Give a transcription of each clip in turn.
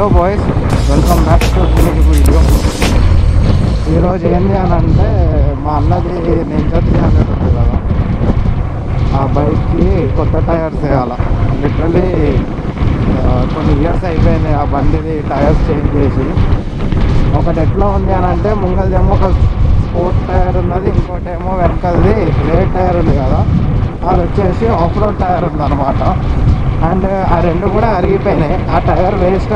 Hello boys, welcome back to video. ఈరోజు ఏంటి అని అంటే, మా అన్నది నింజా 300 ఉంది కదా, ఆ బైక్కి కొత్త టైర్స్ వేయాలి. లిటరలీ కొన్ని ఇయర్స్ అయిపోయినాయి ఆ బండిది టైర్స్ చేంజ్ చేసి. ఒకటి ఎట్లా ఉంది అని అంటే, ముంగల్దేమో ఒక స్పోర్ట్ టైర్ ఉన్నది, ఇంకోటేమో వెనకలది రేట్ టైర్ ఉంది కదా, అది వచ్చేసి ఆఫ్ రోడ్ టైర్ ఉందన్నమాట. అండ్ ఆ రెండు కూడా అరిగిపోయినాయి. ఆ టైర్ వేస్ట్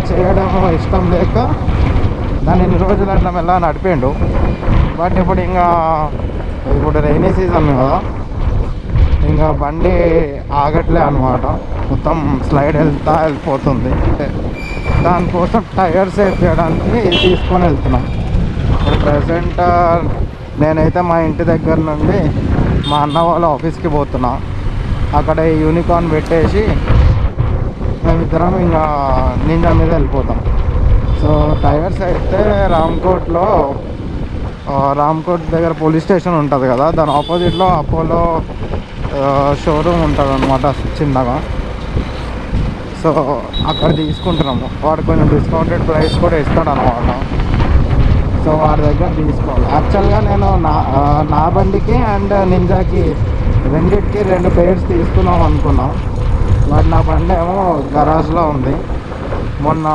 చేయడం ఇష్టం లేక దాన్ని ఎన్ని రోజులు అట్లా మెల్ల నడిపిండు. బట్ ఇప్పుడు రైనీ సీజన్ కదా, ఇంకా బండి ఆగట్లే అనమాట, మొత్తం స్లైడ్ వెళ్ళిపోతుంది. దానికోసం టైర్స్ వేయడానికి తీసుకొని వెళ్తున్నాం. ఇప్పుడు ప్రజెంట్ నేనైతే మా ఇంటి దగ్గర నుండి మా అన్న వాళ్ళ ఆఫీస్కి పోతున్నా. అక్కడ యూనికార్న్ పెట్టేసి మేమిద్దరం ఇంకా నింజా మీద వెళ్ళిపోతాం. సో టైర్స్ అయితే రామ్కోట్ దగ్గర పోలీస్ స్టేషన్ ఉంటుంది కదా, దాని ఆపోజిట్లో అపోలో షోరూమ్ ఉంటుంది అనమాట చిన్నగా. సో అక్కడ తీసుకుంటున్నాము. వాడు కొంచెం డిస్కౌంటెడ్ ప్రైస్ కూడా ఇస్తాడు అనమాట. సో వాడి దగ్గర తీసుకోవాలి. యాక్చువల్గా నేను నా బండికి అండ్ నింజాకి రెండింటికి 2 పేర్స్ తీసుకున్నాం అనుకున్నాం. బట్ నా బండి ఏమో గరాజ్లో ఉంది. మొన్న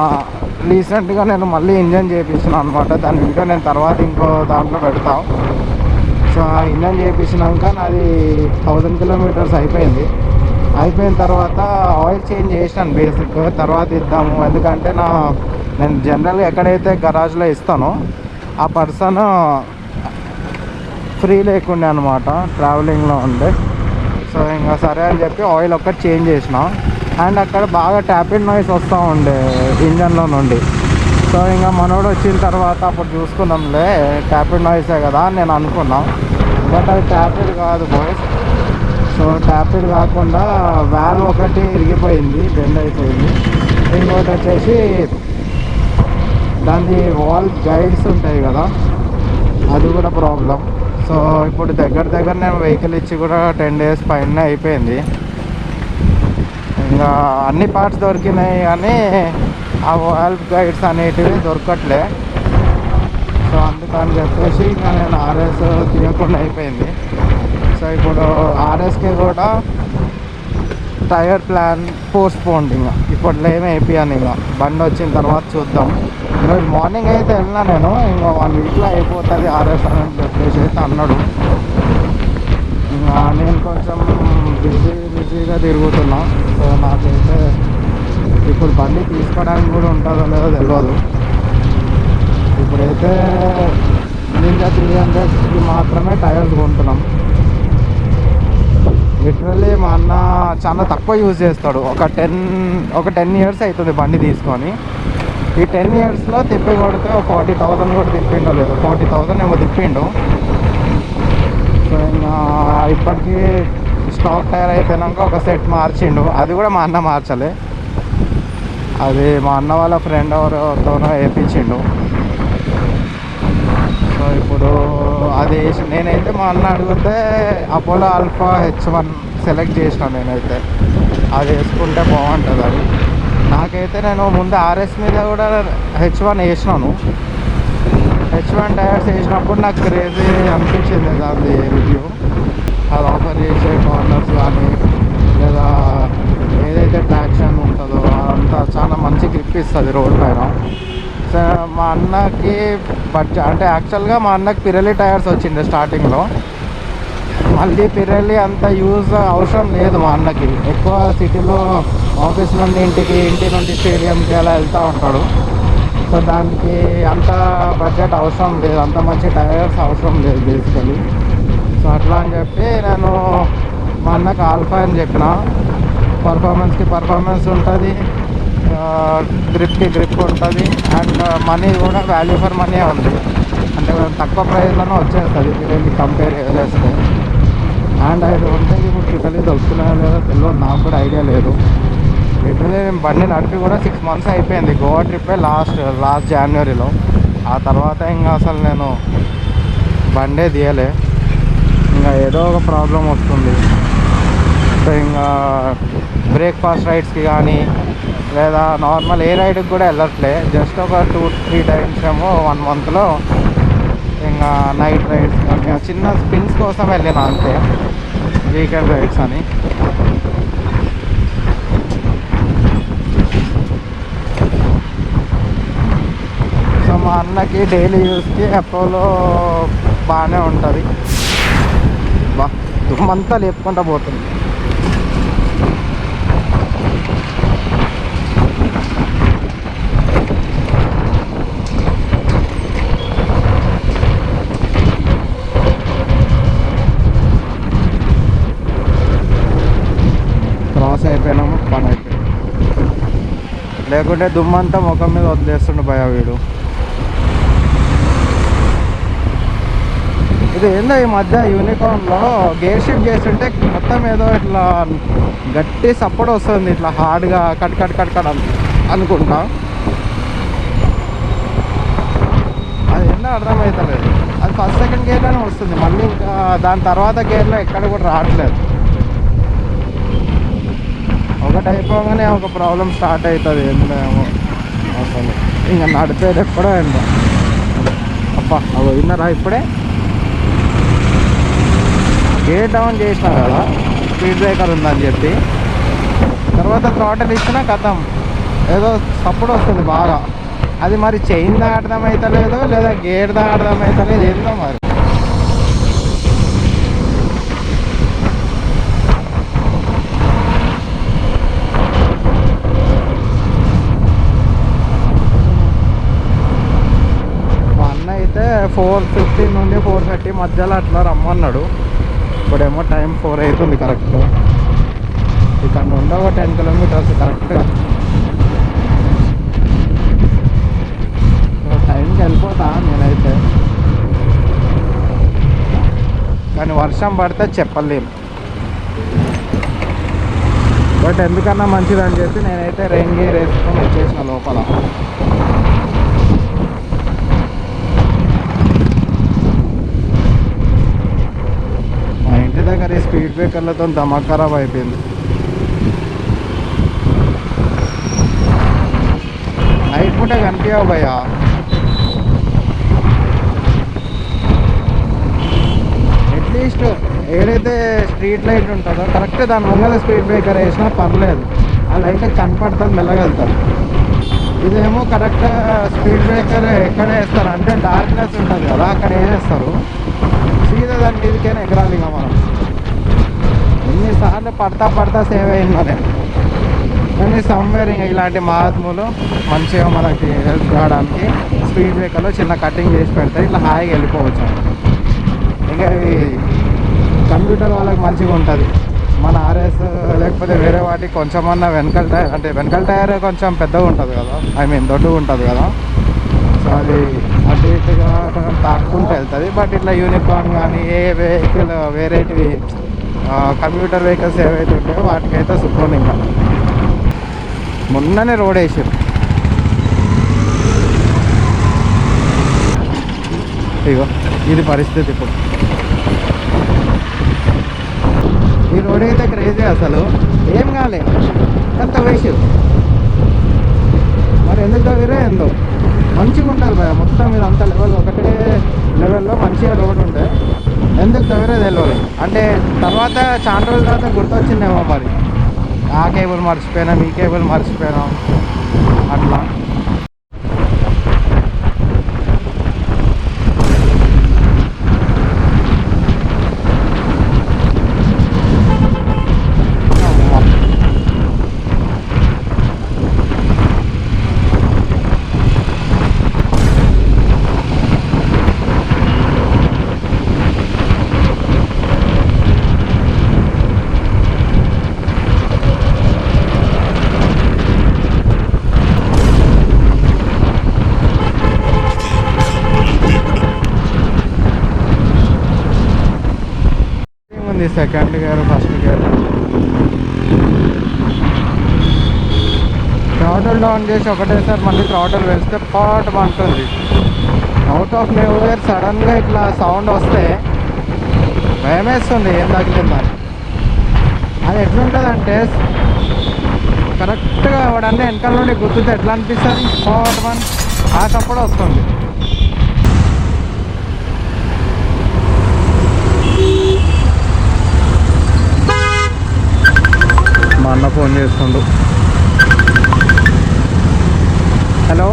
రీసెంట్గా నేను మళ్ళీ ఇంజన్ చేయించిన అనమాట. దాని వీడియో నేను తర్వాత ఇంకో దాంట్లో పెడతాం. సో ఆ ఇంజన్ చేయించినాక నాది 1000 కిలోమీటర్స్ అయిపోయిన తర్వాత ఆయిల్ చేంజ్ చేసినాను బేసిక్. తర్వాత ఇద్దాము, ఎందుకంటే నేను జనరల్గా ఎక్కడైతే గరాజ్లో ఇస్తానో ఆ పర్సన్ ఫ్రీ లేకుండే అనమాట, ట్రావెలింగ్లో ఉండే. సో ఇంకా సరే అని చెప్పి ఆయిల్ ఒక్కటి చేంజ్ చేసిన. అండ్ అక్కడ బాగా ట్యాపిడ్ నాయిస్ వస్తూ ఉండే ఇంజన్లో నుండి. సో ఇంకా మనోడు వచ్చిన తర్వాత అప్పుడు చూసుకున్నాంలే, ట్యాపిడ్ నాయిసే కదా అని నేను అనుకున్నా. బట్ అది ట్యాపిడ్ కాదు బాయ్స్. సో ట్యాపిడ్ కాకుండా వాల్వ్ ఒకటి ఇరిగిపోయింది, బెండ్ అయిపోయింది. ఇంకోటి వచ్చేసి దాని వాల్ గైడ్స్ ఉంటాయి కదా, అది కూడా ప్రాబ్లం. సో ఇప్పుడు దగ్గర నేను వెహికల్ ఇచ్చి కూడా 10 days పైన అయిపోయింది. ఇంకా అన్ని పార్ట్స్ దొరికినాయి కానీ ఆ వాల్ గైడ్స్ అనేటివి దొరకట్లే. సో అందుకని చెప్పేసి ఇంకా నేను ఆర్ఎస్ తీయకుండా అయిపోయింది. సో ఇప్పుడు ఆర్ఎస్కి కూడా టైర్ ప్లాన్ పోస్ట్పోండ్. ఇంకా ఇప్పట్లో ఏమి అయిపోయాను, ఇంకా బండి వచ్చిన తర్వాత చూద్దాం. ఈరోజు మార్నింగ్ అయితే వెళ్ళినా నేను, ఇంకా 1 weekలో అయిపోతుంది ఆర్ఎస్ అని చెప్పేసి అయితే అన్నాడు. ఇంకా నేను కొంచెం బిజీగా తిరుగుతున్నా. సో నాకైతే ఇప్పుడు బండి తీసుకోవడానికి కూడా ఉంటుందో లేదో తెలియదు. ఇప్పుడైతే నింజా 300కి మాత్రమే టైర్స్ కొంటున్నాం. లిటరల్లీ మా అన్న చాలా తక్కువ యూజ్ చేస్తాడు. ఒక 10 years అవుతుంది బండి తీసుకొని. ఈ 10 yearsలో తిప్పి కొడితే 40,000 కూడా తిప్పిండో లేదు, 40,000 ఏమో తిప్పిండు. సో ఇంకా ఇప్పటికీ స్టాక్ టైర్ అయిపోయినాక ఒక సెట్ మార్చిండు. అది కూడా మా అన్న మార్చలే, అది మా అన్న వాళ్ళ ఫ్రెండ్ ఎవరితోనో వేయించిండు. సో ఇప్పుడు అది నేనైతే మా అన్న అడిగితే అపోలో ఆల్ఫా H1 సెలెక్ట్ చేసిన. నేనైతే అది వేసుకుంటే బాగుంటుంది అది. నాకైతే నేను ముందు ఆర్ఎస్ మీద కూడా H1 వేసినాను. H1 టైర్స్ వేసినప్పుడు నాకు క్రేజీ అనిపించింది దాని రివ్యూ. అది ఆఫర్ చేసే కార్నర్స్ కానీ లేదా ఏదైతే ట్రాక్షన్ ఉంటుందో అంతా చాలా మంచి గ్రిప్ ఇస్తుంది రోడ్ పైన. సో మా అన్నకి అంటే యాక్చువల్గా మా అన్నకి పిరలి టైర్స్ వచ్చిండే స్టార్టింగ్లో. మళ్ళీ పిరలి అంత యూజ్ అవసరం లేదు మా అన్నకి. ఎక్కువ సిటీలో ఆఫీస్ నుండి ఇంటి నుండి స్టేడియంకి అలా వెళ్తూ ఉంటాడు. సో దానికి అంత బడ్జెట్ అవసరం లేదు, అంత మంచి టైర్స్ అవసరం లేదు బేసికలీ. సో అట్లా అని చెప్పి నేను మా అన్నకి ఆల్ఫా అని చెప్పిన. పర్ఫార్మెన్స్ ఉంటుంది, గ్రిప్కి గ్రిప్ ఉంటుంది, అండ్ మనీ కూడా వాల్యూ ఫర్ మనీ ఉంది. అంటే తక్కువ ప్రైస్లోనే వచ్చేస్తుంది పిరలి కంపేర్ చేస్తే. అండ్ అది ఉంటే ఇప్పుడు పిరలి దొరుకుతున్నాయో లేదో తెలియదు, నాకు కూడా ఐడియా లేదు. లిటరలీ నేను బండి నడిపి కూడా 6 months అయిపోయింది. గోవా ట్రిప్పే లాస్ట్ జనవరిలో. ఆ తర్వాత ఇంకా అసలు నేను బండే తీయలే. ఇంకా ఏదో ఒక ప్రాబ్లం వస్తుంది. సో ఇంకా బ్రేక్ఫాస్ట్ రైడ్స్కి కానీ లేదా నార్మల్ ఏ రైడ్కి కూడా వెళ్ళట్లే. జస్ట్ ఒక 2-3 టైమ్స్ ఏమో 1 మంత్లో ఇంకా నైట్ రైడ్స్ కానీ చిన్న స్పిన్స్ కోసం వెళ్ళిన అంతే, వీకెండ్ రైడ్స్ అని. సో మా అన్నకి డైలీ యూస్కి అపోలో బాగానే ఉంటుంది. బా దుమ్మంతా లేపుకుంటూ పోతుంది. క్రాస్ అయిపోయినాము, పని అయిపోయింది. లేకుంటే దుమ్మంతా ముఖం మీద వదిలేస్తుండే భయ వీడు. ఇది ఏందో ఈ మధ్య యూనికార్న్లో గేర్ షిఫ్ట్ చేస్తుంటే మొత్తం ఏదో ఇట్లా గట్టి సపోర్ట్ వస్తుంది, ఇట్లా హార్డ్గా కట్ కట్ కట్ కట్ అనుకుంటా. అది ఏందో అర్థమవుతలేదు. అది ఫస్ట్ సెకండ్ గేర్లోనే వస్తుంది, మళ్ళీ ఇంకా దాని తర్వాత గేర్లో ఎక్కడ కూడా రావట్లేదు. ఒకటి అయిపోగానే ఒక ప్రాబ్లం స్టార్ట్ అవుతుంది. ఏందేమో అసలు ఇంకా నడిపేది ఎప్పుడో ఏంటో. అబ్బా అవి విన్నారా ఇప్పుడే గేర్ డౌన్ చేసినా కదా, స్పీడ్ బ్రేకర్ ఉందని చెప్పి, తర్వాత థ్రాటిల్ ఇచ్చినా కథం ఏదో సపోర్ట్ వస్తుంది బాగా. అది మరి చైన్ దాటడం అవుతలేదు, లేదా గేర్ దాటడం అవుతలేదు, ఏందో మరి. మా అన్న అయితే 4:15 నుండి 4:30 మధ్యలో అట్లా రమ్మన్నాడు. ఇప్పుడేమో టైం 4 అవుతుంది కరెక్ట్. ఇక్కడ నుండి ఒక 10 కిలోమీటర్స్ కరెక్ట్గా. టైంకి వెళ్ళిపోతా నేనైతే, కానీ వర్షం పడితే చెప్పలేము. బట్ ఎందుకన్నా మంచిదని చెప్పి నేనైతే రెయిన్ గేర్ వేసుకొని వచ్చేసిన లోపల. మా ఇంటి దగ్గర ఈ స్పీడ్ బ్రేకర్లతో దమాక్ ఖరాబ్ అయిపోయింది. నైట్ పూట కనిపించవు భయ్యా. అట్లీస్ట్ ఏదైతే స్ట్రీట్ లైట్ ఉంటుందో కరెక్ట్ దాని ముంగల స్పీడ్ బ్రేకర్ వేసినా పర్లేదు, ఆ లైట్ కనపడుతుంది, మెల్లగలుగుతారు. ఇదేమో కరెక్ట్ స్పీడ్ బ్రేకర్ ఎక్కడ వేస్తారు అంటే డార్క్నెస్ ఉంటుంది కదా, అక్కడ వేసేస్తారు. సీదా దాని మీదకైనా ఎగరాలి ఇక మనం. ఎన్నిసార్లు పడతా సేవ్ అయిందనే. కానీ సమ్వేర్ ఇంకా ఇలాంటి మహాత్ములు మంచిగా మనకి హెల్ప్ కావడానికి స్పీడ్ బ్రేకర్లో చిన్న కటింగ్ చేసి పెడతాయి, ఇట్లా హాయిగా వెళ్ళిపోవచ్చు. ఇంకా కంప్యూటర్ వాళ్ళకి మంచిగా ఉంటుంది. మన ఆర్ఎస్ లేకపోతే వేరే వాటికి కొంచెమన్నా వెనకాల టైర్, అంటే వెనకాల టైర్ కొంచెం పెద్దగా ఉంటుంది కదా, ఐ మీన్ దొడ్డుగా ఉంటుంది కదా. సో అది అటు ఇటుగా కొంచెం తాక్కుంటూ వెళ్తుంది. బట్ ఇట్లా యూనికార్న్ కానీ ఏ వెహికల్ వేరేటివి కంప్యూటర్ వెహికల్స్ ఏవైతే ఉంటాయో వాటికైతే సూపర్. ఇంకా మొన్ననే రోడ్ వేసారు. ఇగో ఇది పరిస్థితి ఇప్పుడు. ఈ రోడ్ అయితే క్రేజీ, అసలు ఏం కాలే, ఎంత వేసారు. మరి ఎందుకు తగ్గిరే ఏందో. మంచిగా ఉంటుంది భయ, మొత్తం మీద అంత లెవెల్ ఒకటే లెవెల్లో మంచిగా రోడ్ ఉంటే ఎందుకు తగ్గిరే తెలియదు. అంటే తర్వాత చాలా రోజుల తర్వాత గుర్తొచ్చిందేమో మరి, ఆ కేబుల్ మర్చిపోయినాం, ఈ కేబుల్ మర్చిపోయినాం అట్లా. Second gear, first gear. Throttle down చేసి ఒకటేసారి మళ్ళీ థ్రాటల్ వేస్తే పాట్ అంటుంది. అవుట్ ఆఫ్ నోవేర్ సడన్గా ఇట్లా సౌండ్ వస్తే భయం వేస్తుంది, ఏం తగిలిందని. అది ఎట్లుంటుందంటే ఒక కరెక్ట్గా వాడన్నీ వెనకాల నుండి గుర్తుంటే ఎట్లా అనిపిస్తుంది ఫార్వర్డ్ వన్ ఆ తప్పుడు వస్తుంది. మా అన్న ఫోన్ చేస్తుండు. హలో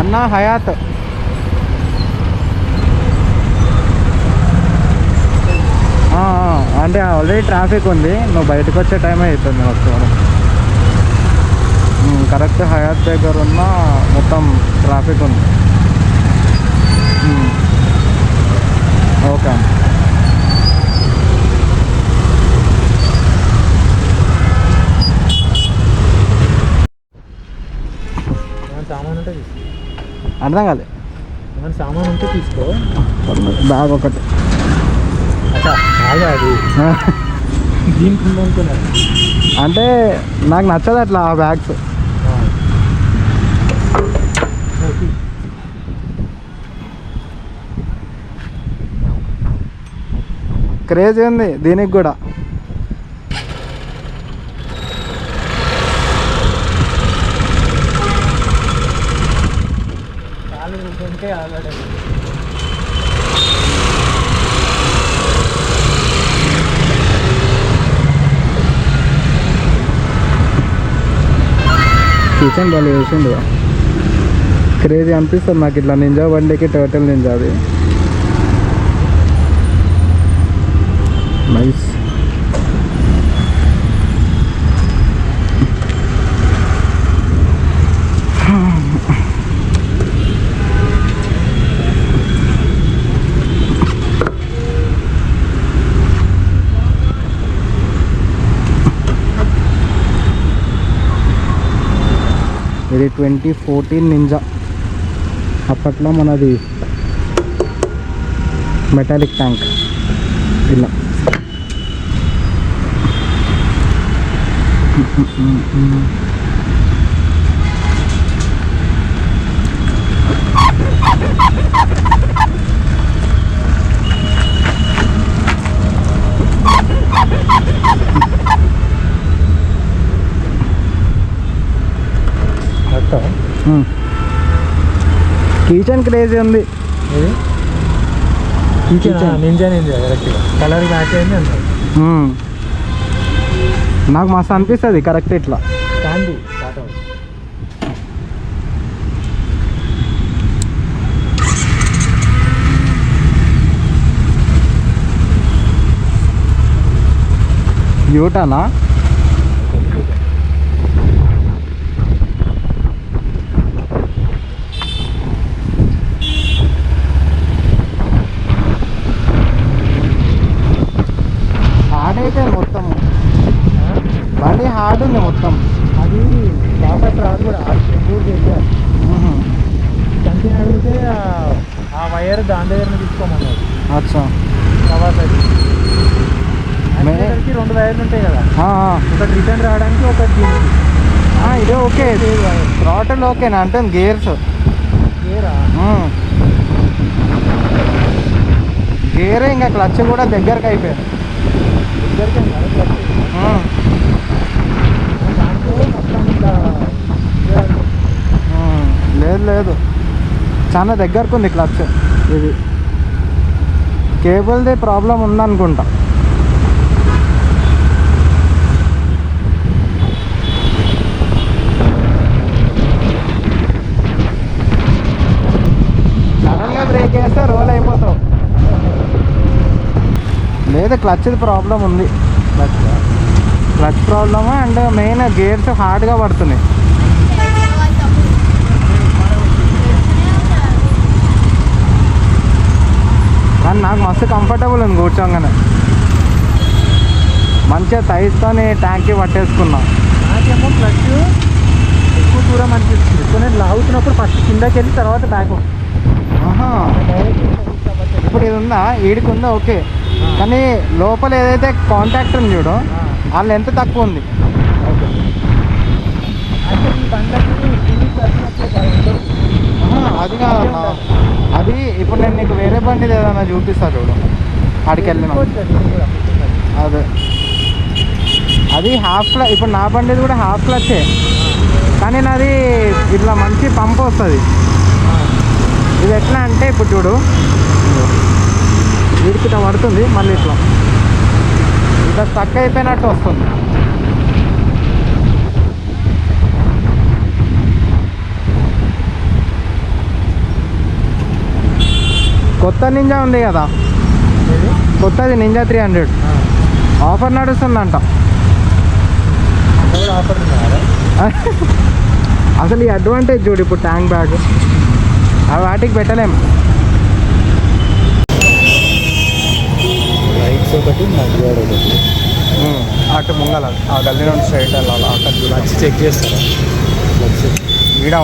అన్న, హయాత్ అంటే ఆల్రెడీ ట్రాఫిక్ ఉంది, నువ్వు బయటకు వచ్చే టైం అవుతుంది వస్తాను. కరెక్ట్ హయాత్ దగ్గర ఉన్న మొత్తం ట్రాఫిక్ ఉంది. ఓకే సామాన్ ఉంటే అర్థం కాలే. సామాన్ ఉంటే తీసుకో. బ్యాగ్ ఒకటి అది దీనికి అనుకున్నారు అంటే నాకు నచ్చదు అట్లా ఆ బ్యాగ్స్. క్రేజ్ ఉంది దీనికి కూడా. కిచెన్ బాగా వేసిండు. క్రేజీ అనిపిస్తుంది నాకు ఇట్లా నింజా బండికి టోటల్ నింజాది నైస్. ఇది 2014 నింజా. అప్పట్లో మనది మెటాలిక్ ట్యాంక్ ఇలా. కిచెన్ క్రేజీ ఉంది. నింజా కలర్ మ్యాచ్ అయింది అంత. నాకు మస్తు అనిపిస్తుంది కరెక్ట్ ఇట్లా. యూటానా అయితే మొత్తం బండి హార్డ్ ఉంది మొత్తం. అది కాబట్టి రాదు కూడా చేశారు. కంపెనీ అడిగితే ఆ వైర్ దాని దగ్గర తీసుకోమన్నారు. అచ్చా తర్వాత రెండు వైర్లు ఉంటాయి కదా, ఒకటి రిటర్న్ రావడానికి ఒకటి దీనికి. ఇదే ఓకే. థ్రాటిల్ ఓకేనా అంటే గేర్స్ గేరే ఇంకా క్లచ్ కూడా దగ్గరకు అయిపోయింది. లేదు లేదు చాలా దగ్గరకు ఉంది క్లచ్. ఇది కేబుల్ది ప్రాబ్లం ఉందనుకుంటా. సడన్గా బ్రేక్ వేస్తే రోల్ అయిపోతావు. లేదు క్లచ్ది ప్రాబ్లం ఉంది. Clutch problem and main gears హార్డ్గా పడుతున్నాయి. కానీ నాకు మస్తు కంఫర్టబుల్ ఉంది కూర్చోగానే. మంచిగా థైస్తోని ట్యాంక్కి పట్టేసుకున్నా. నాకేమో క్లచ్ ఎక్కువ దూరం అనిపిస్తుంది. నేను లాగుతున్నప్పుడు ఫస్ట్ కిందకి వెళ్ళి తర్వాత బ్యాక్. ఇప్పుడు ఇది ఉందా, ఈడికి ఉందా ఓకే, కానీ లోపల ఏదైతే కాంటాక్ట్ ఉంది చూడు వాళ్ళు ఎంత తక్కువ ఉంది. అది కాదన్నా, అది ఇప్పుడు నేను నీకు వేరే బండి ఏదన్నా చూపిస్తా చూడు, ఆడికి వెళ్ళిన. అదే అది హాఫ్ క్లచ్. ఇప్పుడు నా బండిది కూడా హాఫ్ క్లచ్చే, కానీ నాది ఇట్లా మంచి పంప్ వస్తుంది. ఇది ఎట్లా అంటే ఇప్పుడు చూడు, వీడికి ఇట్లా పడుతుంది, మళ్ళీ ఇట్లా స్టక్ అయిపోయినట్టు వస్తుంది. కొత్త నింజా ఉంది కదా, కొత్తది నింజా 300 ఆఫర్ నడుస్తుందంట. అసలు ఈ అడ్వాంటేజ్ చూడు, ఇప్పుడు ట్యాంక్ బ్యాగ్ అవి వాటికి పెట్టలేము. లైట్స్ ఒకటి, మధ్యవాడు ఒకటి, అటు ముంగల ఆ గల్లీ నుండి స్ట్రైట్ వెళ్ళాలి. అక్కడ వచ్చి చెక్ చేస్తారా? ఈడ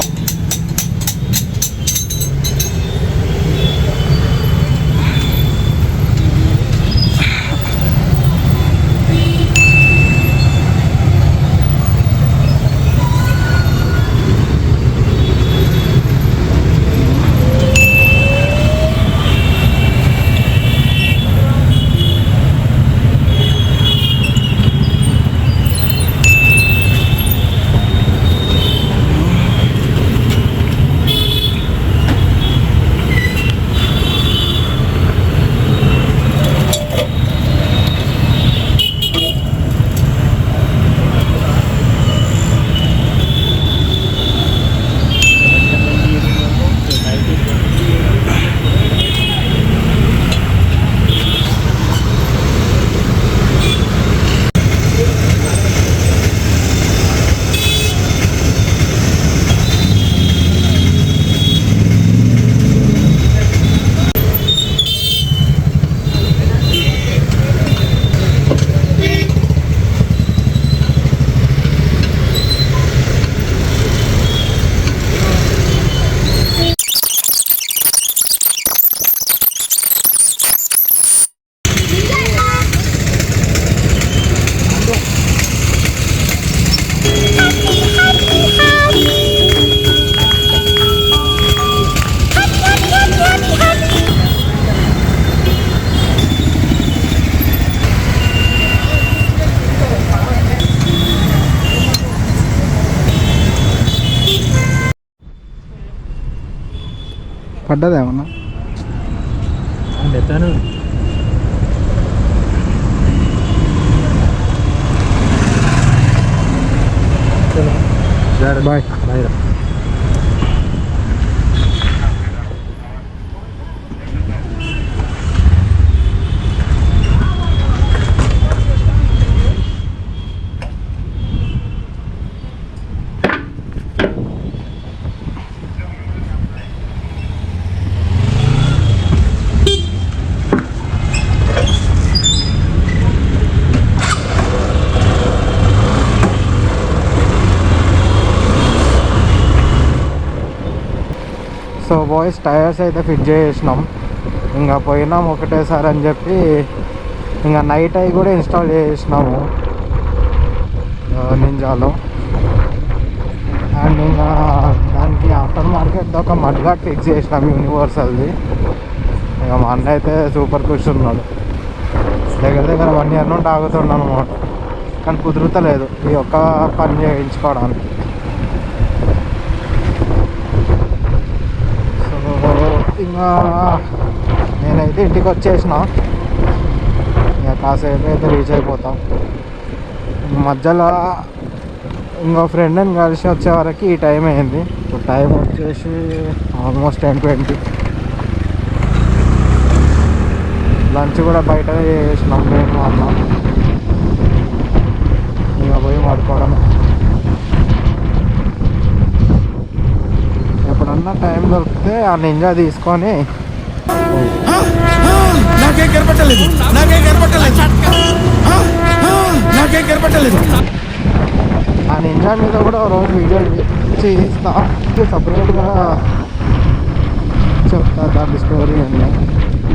పడ్డదేమన్నా ఎత్తాను. Bye bye. So boys, tyres అయితే ఫిట్ చేసినాం. ఇంకా పోయినాం ఒకటేసారి అని చెప్పి ఇంకా నైట్ అయి కూడా ఇన్స్టాల్ చేసినాము నింజాలో. అండ్ ఇంకా దానికి ఆఫ్టర్ మార్కెట్ ఒక మడ్గాట్ ఫిక్స్ చేసినాం యూనివర్సల్ది. ఇక మా అన్న అయితే సూపర్ కూర్చున్నాడు. దగ్గర దగ్గర 1 year నుండి ఆగుతున్నాను అనమాట, కానీ కుదురుతలేదు ఈ ఒక్క పని చేయించుకోవడానికి. ఇంకా నేనైతే ఇంటికి వచ్చేసిన, ఇక కాసేపు అయితే రీచ్ అయిపోతాం. మధ్యలో ఇంకో ఫ్రెండ్ని కలిసి వచ్చే వరకు ఈ టైం అయింది. ఇప్పుడు టైం వచ్చేసి ఆల్మోస్ట్ 10:20. లంచ్ కూడా బయట చేసినాం నేను అన్న. ఇక పోయి పడుకోవడం. ఎప్పుడన్నా టైం దొరికితే ఆ నింజా తీసుకొని నాకేం కనపట్టలేదు. ఆ నింజా మీద కూడా రోజు వీడియో చేయిస్తా, సపరేట్గా చెప్తా దాని స్టోరీ అండి.